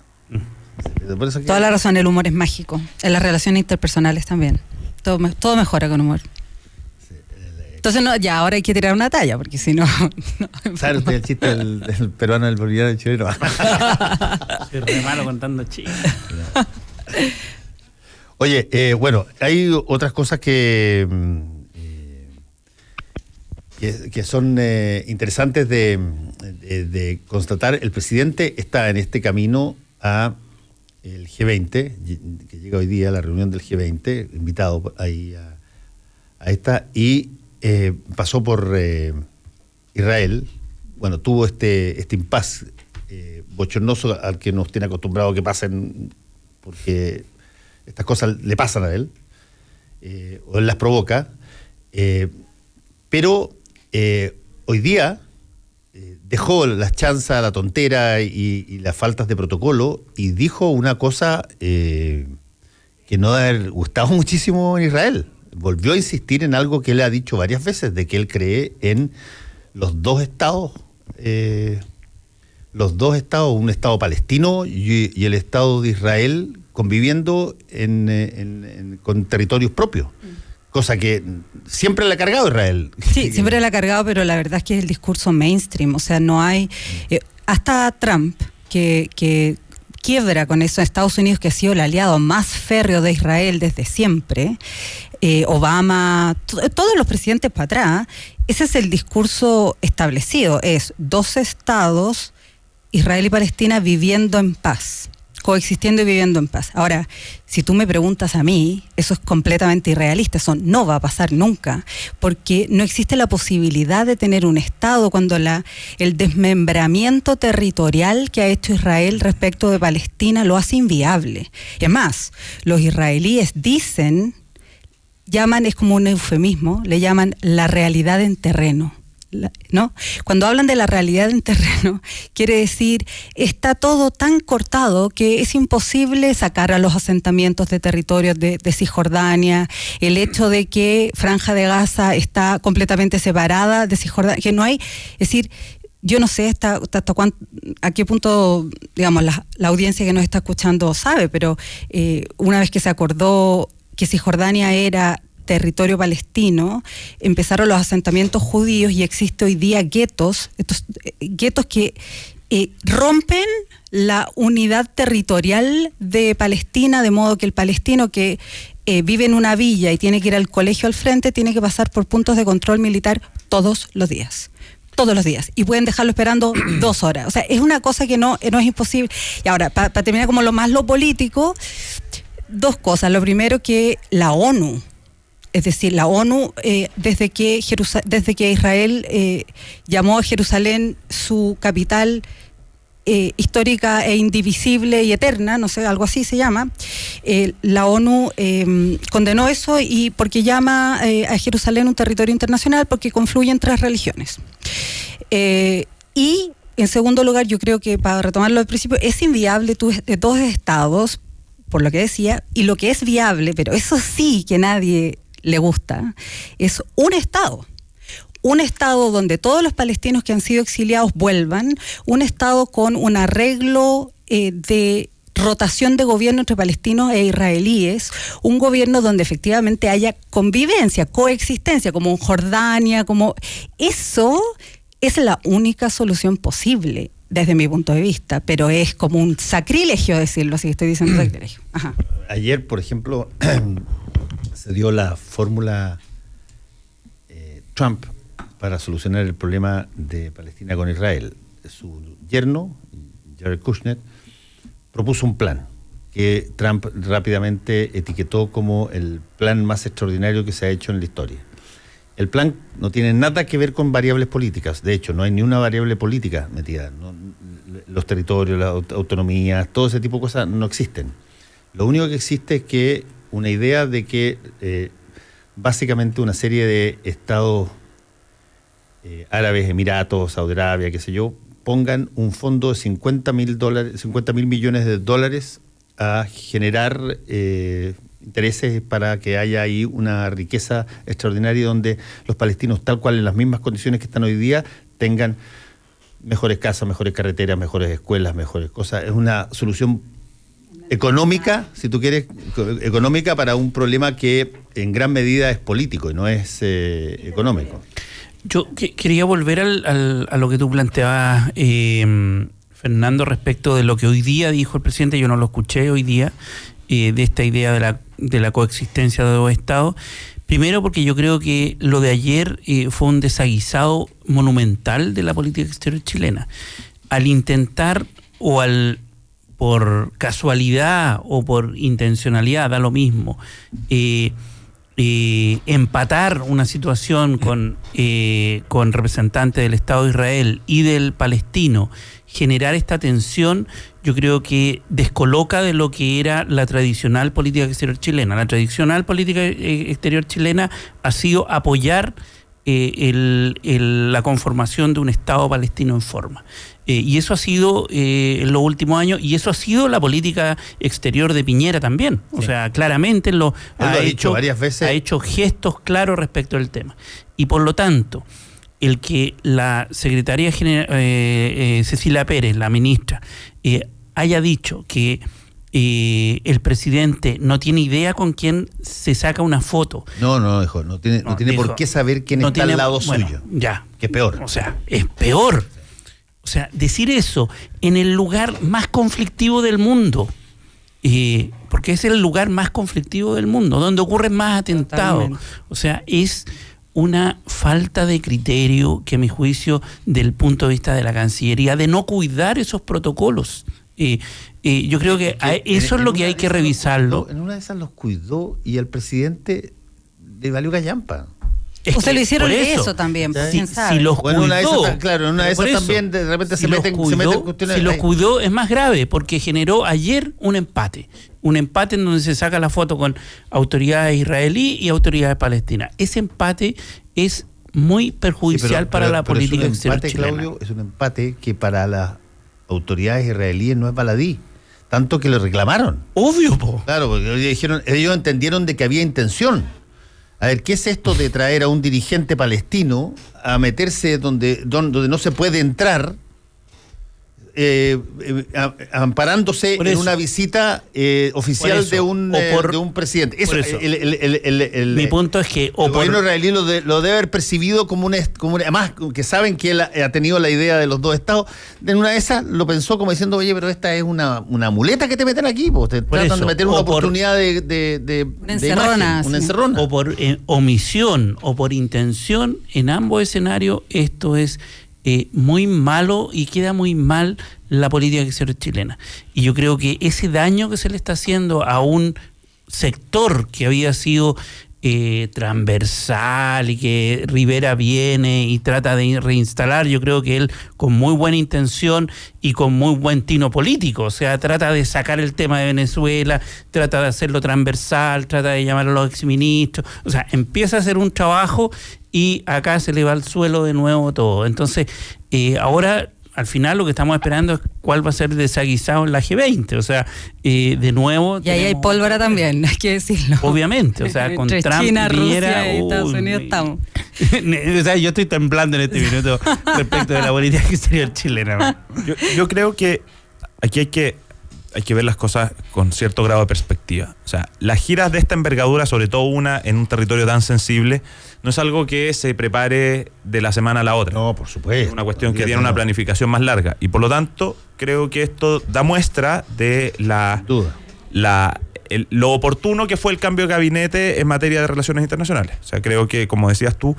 Por eso Toda la razón, el humor es mágico. En las relaciones interpersonales también. Todo mejora con humor. Entonces, ya ahora hay que tirar una talla, porque si no... ¿Sabes el chiste del peruano, del boliviano, del chileno? Soy re malo contando chistes. Oye, bueno, hay otras cosas que son interesantes de constatar. El presidente está en este camino a el G20, que llega hoy día a la reunión del G20, invitado ahí a esta, y pasó por Israel. Bueno, tuvo este impasse bochornoso al que nos tiene acostumbrado que pasen, porque estas cosas le pasan a él, o él las provoca, pero hoy día dejó las chanzas, la tontera y las faltas de protocolo y dijo una cosa que no debe haber gustado muchísimo en Israel. Volvió a insistir en algo que él ha dicho varias veces, de que él cree en los dos estados, un estado palestino y el estado de Israel conviviendo con territorios propios. Cosa que siempre le ha cargado Israel. Sí, siempre le ha cargado, pero la verdad es que es el discurso mainstream. O sea, no hay... hasta Trump, que quiebra con eso, Estados Unidos, que ha sido el aliado más férreo de Israel desde siempre, Obama, todos los presidentes para atrás, ese es el discurso establecido. Es 2 estados, Israel y Palestina, viviendo en paz. Coexistiendo y viviendo en paz. Ahora, si tú me preguntas a mí, eso es completamente irrealista, eso no va a pasar nunca, porque no existe la posibilidad de tener un Estado cuando el desmembramiento territorial que ha hecho Israel respecto de Palestina lo hace inviable. Es más, los israelíes llaman, es como un eufemismo, le llaman la realidad en terreno. ¿No? Cuando hablan de la realidad en terreno, quiere decir, está todo tan cortado que es imposible sacar a los asentamientos de territorios de Cisjordania, el hecho de que Franja de Gaza está completamente separada de Cisjordania, que no hay, es decir, yo no sé hasta a qué punto, digamos, la audiencia que nos está escuchando sabe, pero una vez que se acordó que Cisjordania era territorio palestino, empezaron los asentamientos judíos y existe hoy día guetos, estos guetos que rompen la unidad territorial de Palestina, de modo que el palestino que vive en una villa y tiene que ir al colegio al frente, tiene que pasar por puntos de control militar todos los días, y pueden dejarlo esperando 2 horas. O sea, es una cosa que no es imposible. Y ahora, para terminar como lo político, 2 cosas. Lo primero, que la ONU, es decir, la ONU, desde que Israel llamó a Jerusalén su capital, histórica e indivisible y eterna, no sé, algo así se llama, la ONU condenó eso y porque llama a Jerusalén un territorio internacional porque confluyen 3 religiones. Y en segundo lugar, yo creo que para retomarlo al principio, es inviable 2 estados, por lo que decía, y lo que es viable, pero eso sí que nadie le gusta, es un estado. Un estado donde todos los palestinos que han sido exiliados vuelvan, un estado con un arreglo de rotación de gobierno entre palestinos e israelíes, un gobierno donde efectivamente haya convivencia, coexistencia, como en Jordania, como eso es la única solución posible desde mi punto de vista, pero es como un sacrilegio decirlo, así que estoy diciendo sacrilegio. Ajá. Ayer, por ejemplo, se dio la fórmula Trump para solucionar el problema de Palestina con Israel. Su yerno, Jared Kushner, propuso un plan que Trump rápidamente etiquetó como el plan más extraordinario que se ha hecho en la historia. El plan no tiene nada que ver con variables políticas. De hecho, no hay ni una variable política metida. ¿No? Los territorios, las autonomías, todo ese tipo de cosas no existen. Lo único que existe es que una idea de que básicamente una serie de estados árabes, Emiratos, Saudi Arabia, qué sé yo, pongan un fondo de $50,000 millones de dólares a generar intereses para que haya ahí una riqueza extraordinaria donde los palestinos, tal cual en las mismas condiciones que están hoy día, tengan mejores casas, mejores carreteras, mejores escuelas, mejores cosas. Es una solución económica, si tú quieres, económica para un problema que en gran medida es político y no es económico. Yo quería volver a lo que tú planteabas, Fernando, respecto de lo que hoy día dijo el presidente. Yo no lo escuché hoy día, de esta idea de la coexistencia de 2 estados. Primero porque yo creo que lo de ayer fue un desaguisado monumental de la política exterior chilena. Al intentar, por casualidad o por intencionalidad, da lo mismo, empatar una situación con representantes del Estado de Israel y del palestino, generar esta tensión, yo creo que descoloca de lo que era la tradicional política exterior chilena. La tradicional política exterior chilena ha sido apoyar la conformación de un Estado palestino en forma. Y eso ha sido en los últimos años, y eso ha sido la política exterior de Piñera también. O sea, claramente ha hecho varias veces. Ha hecho gestos claros respecto al tema. Y por lo tanto, el que la secretaria general, Cecilia Pérez, la ministra, haya dicho que el presidente no tiene idea con quién se saca una foto. No, dijo, no tiene por qué saber quién está al lado suyo. Ya. Que es peor. O sea, es peor. O sea, decir eso en el lugar más conflictivo del mundo, porque es el lugar más conflictivo del mundo, donde ocurren más atentados. Totalmente. O sea, es una falta de criterio que, a mi juicio, del punto de vista de la Cancillería, de no cuidar esos protocolos. Yo creo que eso es lo que hay que revisarlo. En una de esas los cuidó y al presidente le valió callampa. O se lo hicieron eso también, si los cuidó, una de esas, claro, en una de esas también de repente se meten cuestiones. Si los cuidó es más grave, porque generó ayer un empate en donde se saca la foto con autoridades israelíes y autoridades palestinas. Ese empate es muy perjudicial para la política exterior chilena. Claudio, es un empate que para las autoridades israelíes no es baladí, tanto que lo reclamaron. Obvio, po. Claro, porque ellos entendieron de que había intención. A ver, ¿qué es esto de traer a un dirigente palestino a meterse donde no se puede entrar, amparándose en una visita oficial de un presidente? Mi punto es que el gobierno israelí lo debe haber percibido como además que saben que él ha tenido la idea de los 2 estados. En una de esas lo pensó como diciendo, oye, pero esta es una muleta que te meten aquí, pues te tratan de meter una oportunidad de encerrona, una encerrona. O por omisión o por intención, en ambos escenarios esto es muy malo y queda muy mal la política exterior chilena. Y yo creo que ese daño que se le está haciendo a un sector que había sido transversal y que Rivera viene y trata de reinstalar, yo creo que él con muy buena intención y con muy buen tino político, o sea, trata de sacar el tema de Venezuela, trata de hacerlo transversal, trata de llamar a los exministros, o sea, empieza a hacer un trabajo y acá se le va al suelo de nuevo todo. Entonces, ahora al final lo que estamos esperando es cuál va a ser desaguisado en la G20, o sea, de nuevo... Y ahí hay pólvora también, hay que decirlo. Obviamente, o sea, con entre Trump, China, Piñera, Rusia y Estados Unidos estamos. O sea, yo estoy temblando en este minuto respecto de la política exterior chilena. Yo creo que aquí hay que ver las cosas con cierto grado de perspectiva. O sea, las giras de esta envergadura, sobre todo una en un territorio tan sensible, no es algo que se prepare de la semana a la otra. No, por supuesto. Es una cuestión que tiene una planificación más larga. Y por lo tanto, creo que esto da muestra de lo oportuno que fue el cambio de gabinete en materia de relaciones internacionales. O sea, creo que, como decías tú,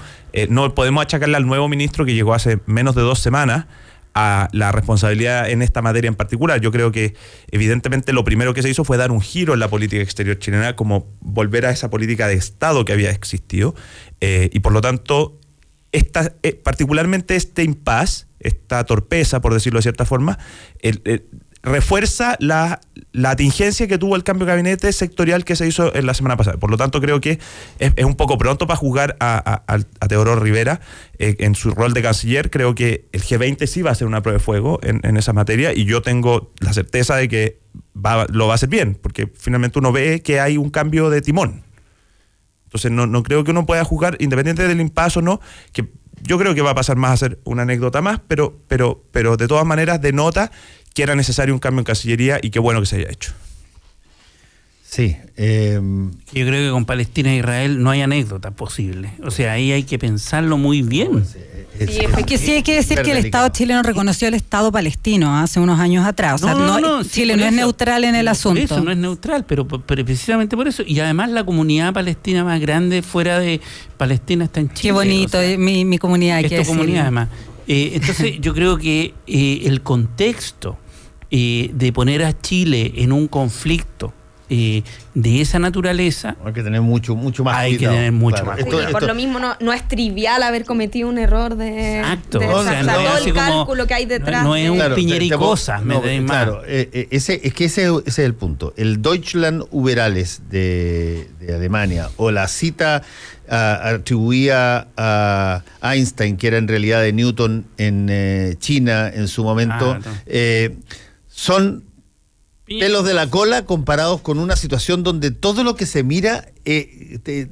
no podemos achacarle al nuevo ministro que llegó hace menos de 2 semanas a la responsabilidad en esta materia en particular. Yo creo que evidentemente lo primero que se hizo fue dar un giro en la política exterior chilena, como volver a esa política de Estado que había existido, y por lo tanto particularmente este impasse, esta torpeza, por decirlo de cierta forma, refuerza la atingencia que tuvo el cambio de gabinete sectorial que se hizo en la semana pasada. Por lo tanto, creo que es un poco pronto para juzgar a Teodoro Rivera en su rol de canciller. Creo que el G20 sí va a ser una prueba de fuego en esa materia, y yo tengo la certeza de que lo va a hacer bien, porque finalmente uno ve que hay un cambio de timón. Entonces no creo que uno pueda juzgar, independiente del impasse o no, que yo creo que va a pasar más a ser una anécdota más, pero de todas maneras denota que era necesario un cambio en Cancillería, y qué bueno que se haya hecho. Sí. Yo creo que con Palestina e Israel no hay anécdota posible. O sea, ahí hay que pensarlo muy bien. Que sí hay que decir que el Estado chileno reconoció el Estado palestino hace unos años atrás. O sea, Chile no es neutral en el asunto. Eso no es neutral, pero precisamente por eso. Y además la comunidad palestina más grande fuera de Palestina está en Chile. Qué bonito, o sea, mi comunidad. Es tu comunidad además. Entonces yo creo que el contexto de poner a Chile en un conflicto de esa naturaleza, hay que tener mucho más cuidado. Hay que tener mucho más cuidado. Por lo mismo no es trivial haber cometido un error de... Exacto. O sea, todo el cálculo que hay detrás. No es un piñericosa. Claro, ese es el punto. El Deutschland über alles de Alemania, o la cita atribuida a Einstein, que era en realidad de Newton en China en su momento, son pelos de la cola comparados con una situación donde todo lo que se mira te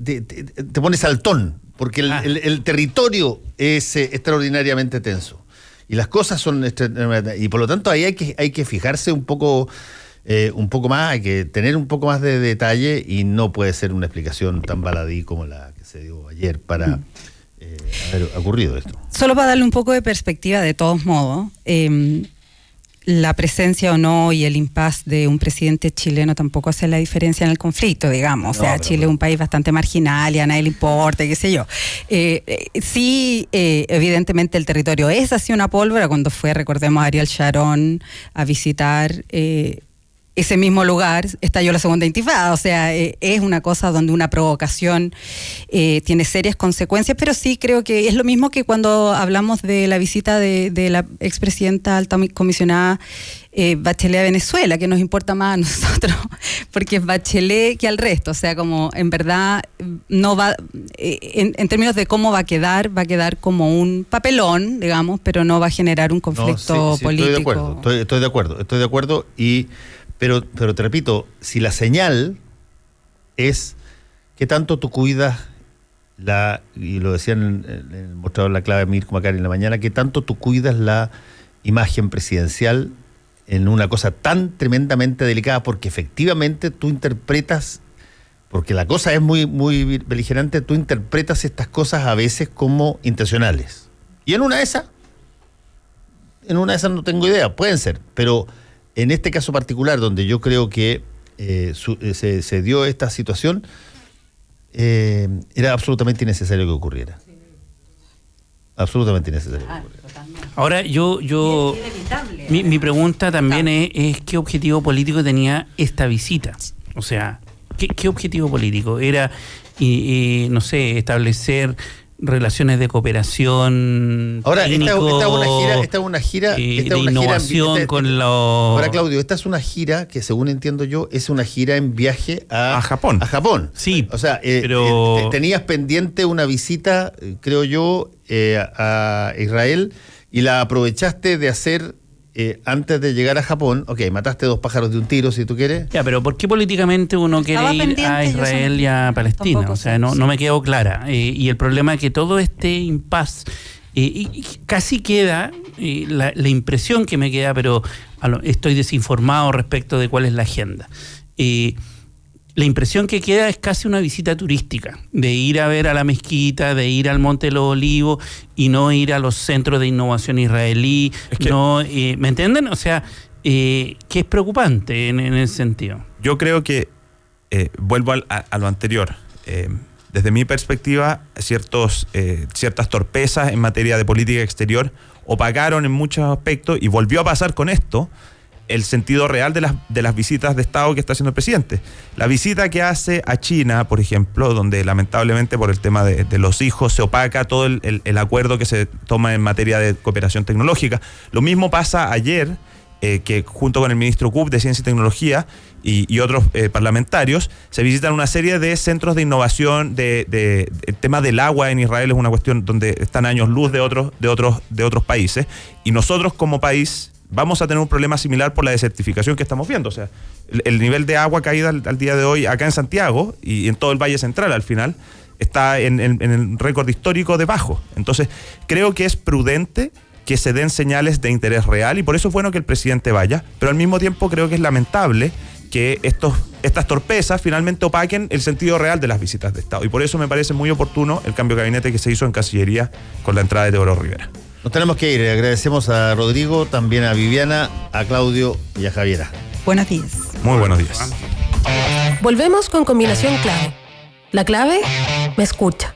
pone saltón, porque el territorio es extraordinariamente tenso y las cosas son y por lo tanto ahí hay que fijarse un poco más, hay que tener un poco más de detalle, y no puede ser una explicación tan baladí como la que se dio ayer para haber ocurrido esto. Solo para darle un poco de perspectiva, de todos modos, la presencia o no y el impasse de un presidente chileno tampoco hace la diferencia en el conflicto, digamos. O sea, Chile es un país bastante marginal y a nadie le importa, qué sé yo. Sí, evidentemente el territorio es así una pólvora. Cuando fue, recordemos, Ariel Sharon a visitar ese mismo lugar, estalló la segunda intifada. O sea, es una cosa donde una provocación tiene serias consecuencias, pero sí creo que es lo mismo que cuando hablamos de la visita de la expresidenta alta comisionada Bachelet a Venezuela, que nos importa más a nosotros, porque es Bachelet que al resto. O sea, como en verdad no va, en términos de cómo va a quedar como un papelón, digamos, pero no va a generar un conflicto político. Estoy de acuerdo, pero te repito, si la señal es que tanto tú cuidas y lo decían en el mostrador La Clave Mirko Macari en la mañana, que tanto tú cuidas la imagen presidencial en una cosa tan tremendamente delicada, porque efectivamente tú interpretas, porque la cosa es muy, muy beligerante, tú interpretas estas cosas a veces como intencionales. Y en una de esas no tengo idea, pueden ser, pero en este caso particular, donde yo creo que se dio esta situación, era absolutamente innecesario que ocurriera. Absolutamente innecesario que ocurriera. Ahora, mi pregunta también es ¿qué objetivo político tenía esta visita? O sea, ¿qué objetivo político? ¿Era y no sé, establecer relaciones de cooperación. Ahora, técnico, esta es una gira de innovación con los... Ahora, Claudio, esta es una gira que, según entiendo yo, es una gira en viaje a Japón. A Japón. Sí, o sea, pero... tenías pendiente una visita, creo yo, a Israel, y la aprovechaste de hacer antes de llegar a Japón. Ok, mataste 2 pájaros de un tiro, si tú quieres. Ya, pero ¿por qué políticamente uno quiere ir a Israel y a Palestina? O sea, no me quedó clara. Y el problema es que todo este impasse, y casi queda, la impresión que me queda, pero estoy desinformado respecto de cuál es la agenda. La impresión que queda es casi una visita turística, de ir a ver a la mezquita, de ir al Monte de los Olivos y no ir a los centros de innovación israelí. Es que, ¿me entienden? O sea, que es preocupante en ese sentido. Yo creo que, vuelvo a lo anterior, desde mi perspectiva, ciertas torpezas en materia de política exterior opacaron en muchos aspectos, y volvió a pasar con esto el sentido real de las visitas de Estado que está haciendo el presidente. La visita que hace a China, por ejemplo, donde lamentablemente por el tema de los hijos se opaca todo el acuerdo que se toma en materia de cooperación tecnológica. Lo mismo pasa ayer, que junto con el ministro Kup de Ciencia y Tecnología y otros parlamentarios, se visitan una serie de centros de innovación. El tema del agua en Israel es una cuestión donde están años luz de otros países, y nosotros como país vamos a tener un problema similar por la desertificación que estamos viendo. O sea, el nivel de agua caída al día de hoy acá en Santiago y en todo el Valle Central al final está en el récord histórico de bajo. Entonces, creo que es prudente que se den señales de interés real, y por eso es bueno que el presidente vaya, pero al mismo tiempo creo que es lamentable que estas torpezas finalmente opaquen el sentido real de las visitas de Estado, y por eso me parece muy oportuno el cambio de gabinete que se hizo en Cancillería con la entrada de Teodoro Rivera. Nos tenemos que ir. Agradecemos a Rodrigo, también a Viviana, a Claudio y a Javiera. Buenos días. Muy buenos días. Volvemos con Combinación Clave. La clave me escucha.